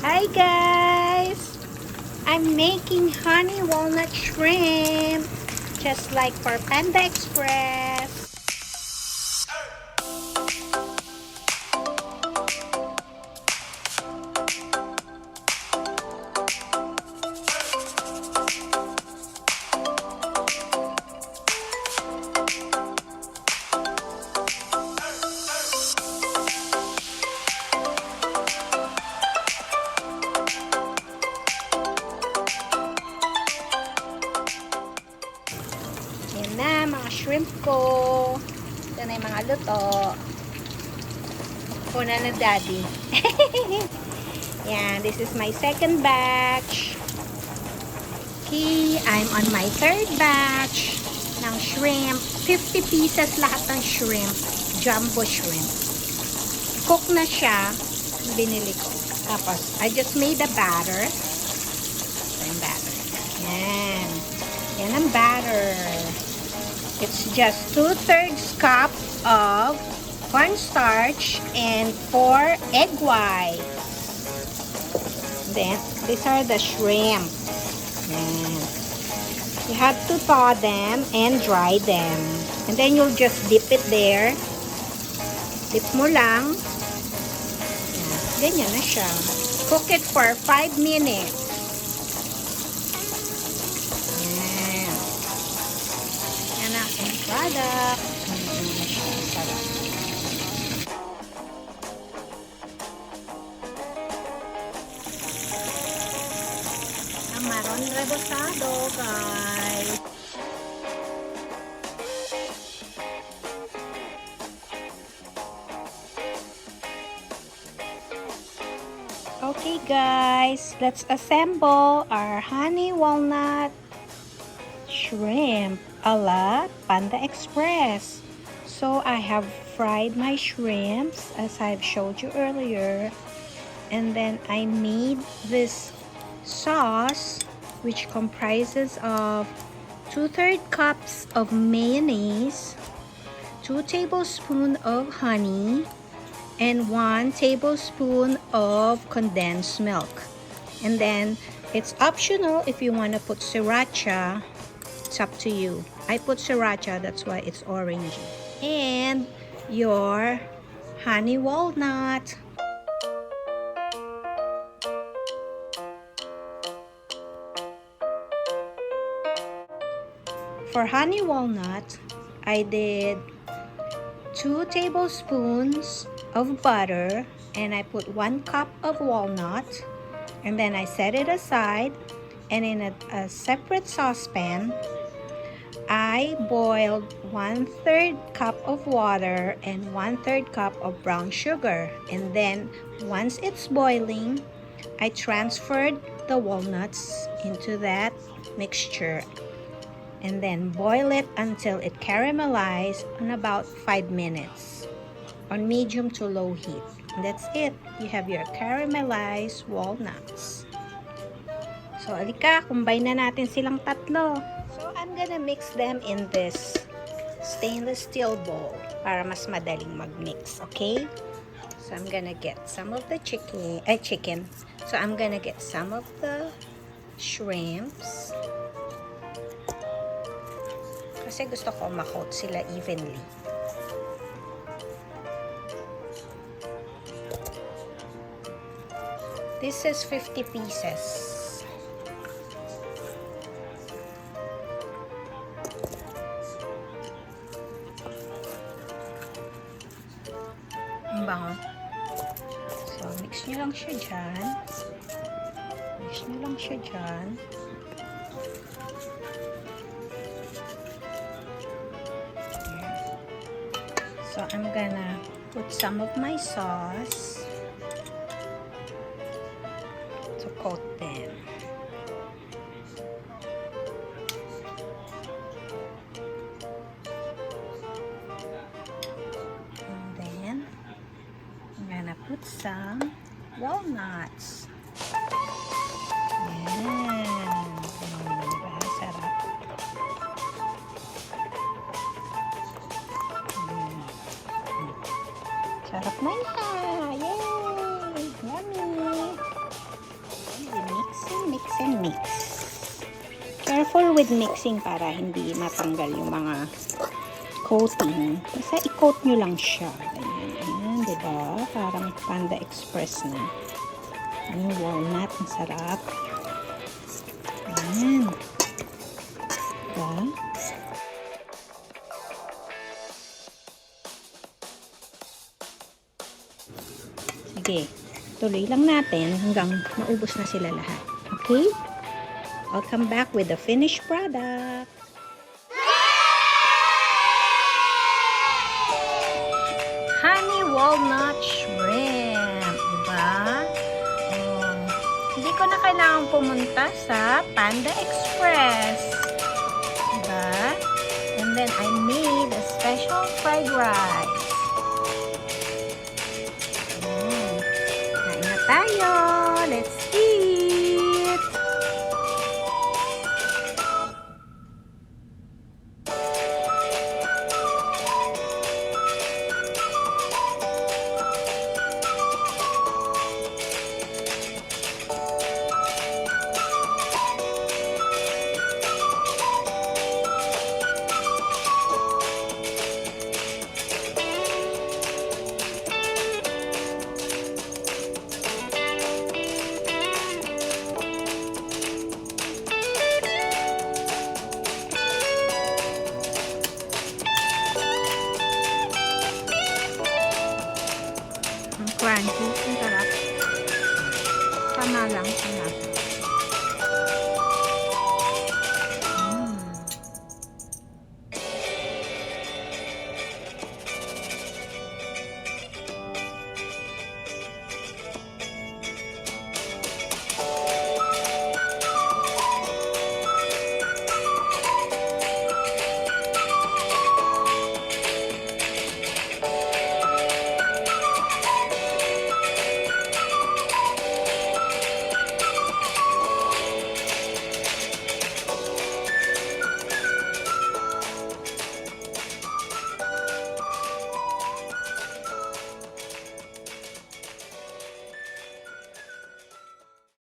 Hi guys! I'm making honey walnut shrimp just like for Panda Express. Yan na, mga shrimp ko. Yan na yung mga luto. Kuna na daddy. Yan, this is my second batch. Okay, I'm on my third batch ng shrimp. 50 pieces lahat ng shrimp. Jumbo shrimp. Cook na siya. Binili ko. Tapos, I just made a batter. Ito yung batter. Yan. Yan ang batter. It's just 2/3 cup of cornstarch and 4 egg whites. Then, these are the shrimp. Yan. You have to thaw them and dry them. And then, you'll just dip it there. Dip mo lang. Yan. Ganyan na siya. Cook it for 5 minutes. Ang product. Sarap. Ang maron rebosado, guys. Okay, guys. Let's assemble our honey walnut shrimp a la Panda Express. So I have fried my shrimps as I've showed you earlier, and then I made this sauce which comprises of 2/3 cups of mayonnaise, 2 tablespoons of honey, and 1 tablespoon of condensed milk. And then it's optional if you want to put sriracha. It's up to you. I put sriracha, that's why it's orangey. And your honey walnut. For honey walnut, I did 2 tablespoons of butter, and I put 1 cup of walnut, and then I set it aside, and in a separate saucepan, I boiled 1/3 cup of water and 1/3 cup of brown sugar. And then once it's boiling, I transferred the walnuts into that mixture. And then boil it until it caramelizes on about 5 minutes on medium to low heat. And that's it. You have your caramelized walnuts. So, alika, combine na natin silang tatlo. So, I'm gonna mix them in this stainless steel bowl para mas madaling mag-mix, okay? So, I'm gonna get some of the chicken. So, I'm gonna get some of the shrimps. Kasi gusto ko ma-coat sila evenly. This is 50 pieces. Bango. So, mix nyo lang siya dyan. Mix nyo lang siya dyan. So, I'm gonna put some of my sauce to coat them. Put some walnuts. Yan. Diba? Sarap. Sarap na yan. Yay! Yummy! careful with mixing para hindi matanggal yung mga coating. Basta i-coat nyo lang siya. Ayan, diba? Parang Panda Express na. Yung walnut, ang sarap. Ayan. Diba? Sige, tuloy lang natin hanggang maubos na sila lahat. Okay? I'll come back with the finished product. Honey walnut shrimp. Diba? Hindi ko na kailangan pumunta sa Panda Express. Diba? And then I made a special fried rice. Kain na tayo. Let's eat. Crunchy, ang sarap. Tama lang sa lasa.